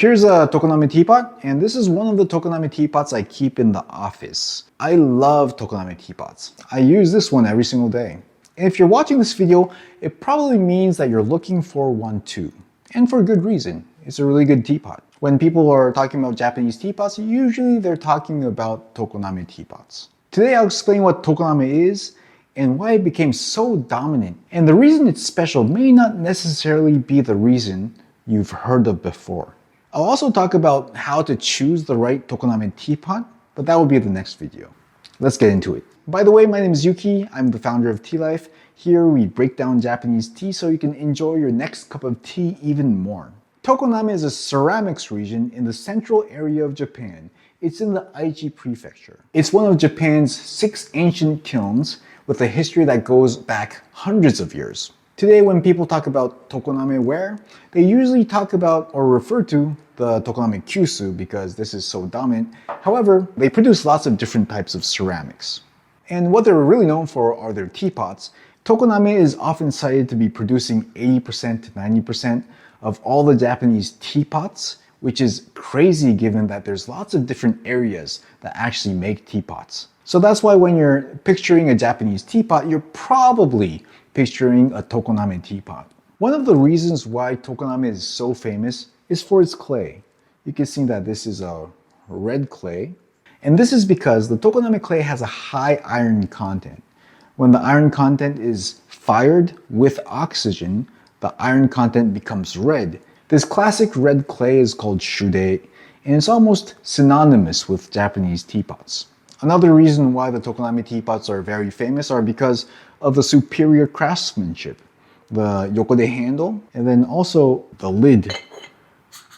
Here's a Tokoname teapot, and this is one of the Tokoname teapots I keep in the office. I love Tokoname teapots. I use this one every single day. And if you're watching this video, it probably means that you're looking for one too. And for good reason. It's a really good teapot. When people are talking about Japanese teapots, usually they're talking about Tokoname teapots. Today I'll explain what Tokoname is and why it became so dominant. And the reason it's special may not necessarily be the reason you've heard of before. I'll also talk about how to choose the right Tokoname teapot, but that will be the next video. Let's get into it. By the way, my name is Yuki. I'm the founder of Tea Life. Here we break down Japanese tea so you can enjoy your next cup of tea even more. Tokoname is a ceramics region in the central area of Japan. It's in the Aichi prefecture. It's one of Japan's 6 ancient kilns with a history that goes back hundreds of years. Today, when people talk about Tokoname ware, they usually talk about or refer to the Tokoname Kyusu because this is so dominant. However, they produce lots of different types of ceramics. And what they're really known for are their teapots. Tokoname is often cited to be producing 80% to 90% of all the Japanese teapots, which is crazy given that there's lots of different areas that actually make teapots. So that's why when you're picturing a Japanese teapot, you're probably picturing a Tokoname teapot. One of the reasons why Tokoname is so famous is for its clay. You can see that this is a red clay. And this is because the Tokoname clay has a high iron content. When the iron content is fired with oxygen, the iron content becomes red. This classic red clay is called Shudei, and it's almost synonymous with Japanese teapots. Another reason why the Tokoname teapots are very famous are because of the superior craftsmanship. The yokode handle, and then also the lid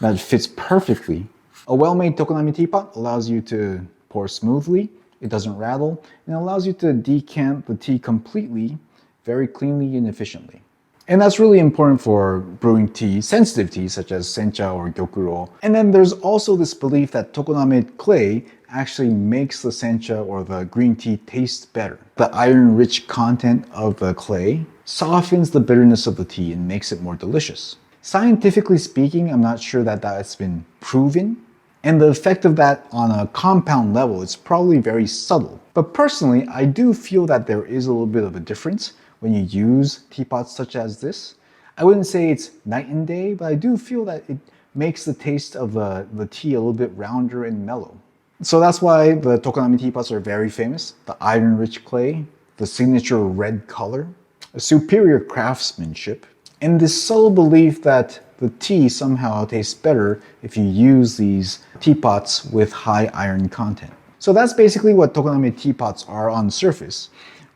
that fits perfectly. A well-made Tokoname teapot allows you to pour smoothly, it doesn't rattle, and allows you to decant the tea completely, very cleanly and efficiently. And that's really important for brewing tea, sensitive tea such as sencha or gyokuro. And then there's also this belief that Tokoname clay actually makes the sencha or the green tea taste better. The iron-rich content of the clay softens the bitterness of the tea and makes it more delicious. Scientifically speaking, I'm not sure that that's been proven. And the effect of that on a compound level is probably very subtle. But personally, I do feel that there is a little bit of a difference when you use teapots such as this. I wouldn't say it's night and day, but I do feel that it makes the taste of the tea a little bit rounder and mellow. So that's why the Tokoname teapots are very famous. The iron-rich clay, the signature red color, a superior craftsmanship, and this subtle belief that the tea somehow tastes better if you use these teapots with high iron content. So that's basically what Tokoname teapots are on the surface.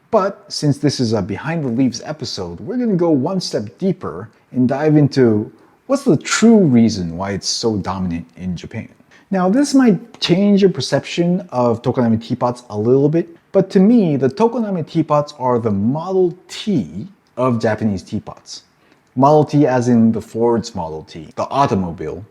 But since this is a behind the leaves episode, we're going to go one step deeper and dive into what's the true reason why it's so dominant in Japan. Now, this might change your perception of Tokoname teapots a little bit, but to me, the Tokoname teapots are the Model T of Japanese teapots. Model T as in the Ford's Model T, the automobile.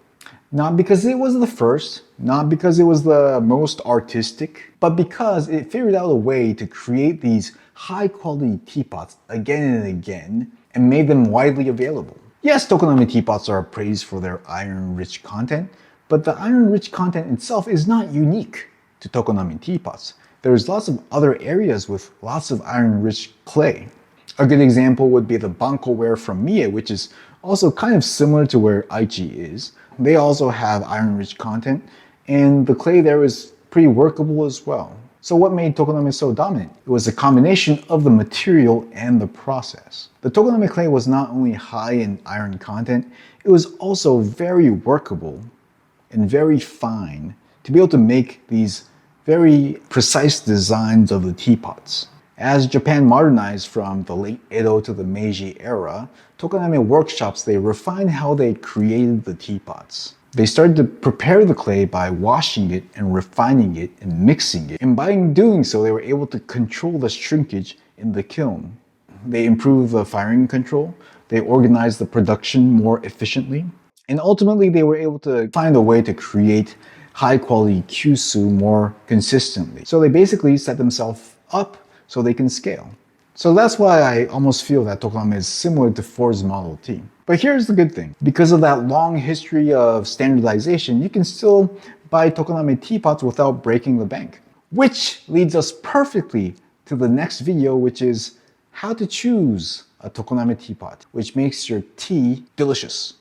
Not because it was the first, not because it was the most artistic, but because it figured out a way to create these high quality teapots again and again and made them widely available. Yes, Tokoname teapots are praised for their iron-rich content, but the iron-rich content itself is not unique to Tokoname teapots. There's lots of other areas with lots of iron-rich clay. A good example would be the banko ware from Mie, which is also kind of similar to where Aichi is. They also have iron-rich content, and the clay there is pretty workable as well. So what made Tokoname so dominant? It was a combination of the material and the process. The Tokoname clay was not only high in iron content, it was also very workable and very fine to be able to make these very precise designs of the teapots. As Japan modernized from the late Edo to the Meiji era, Tokoname workshops, they refined how they created the teapots. They started to prepare the clay by washing it and refining it and mixing it. And by doing so, they were able to control the shrinkage in the kiln. They improved the firing control, they organized the production more efficiently, and ultimately they were able to find a way to create high quality Kyusu more consistently. So they basically set themselves up so they can scale. So that's why I almost feel that Tokoname is similar to Ford's Model T. But here's the good thing. Because of that long history of standardization, you can still buy Tokoname teapots without breaking the bank. Which leads us perfectly to the next video, which is how to choose a Tokoname teapot, which makes your tea delicious.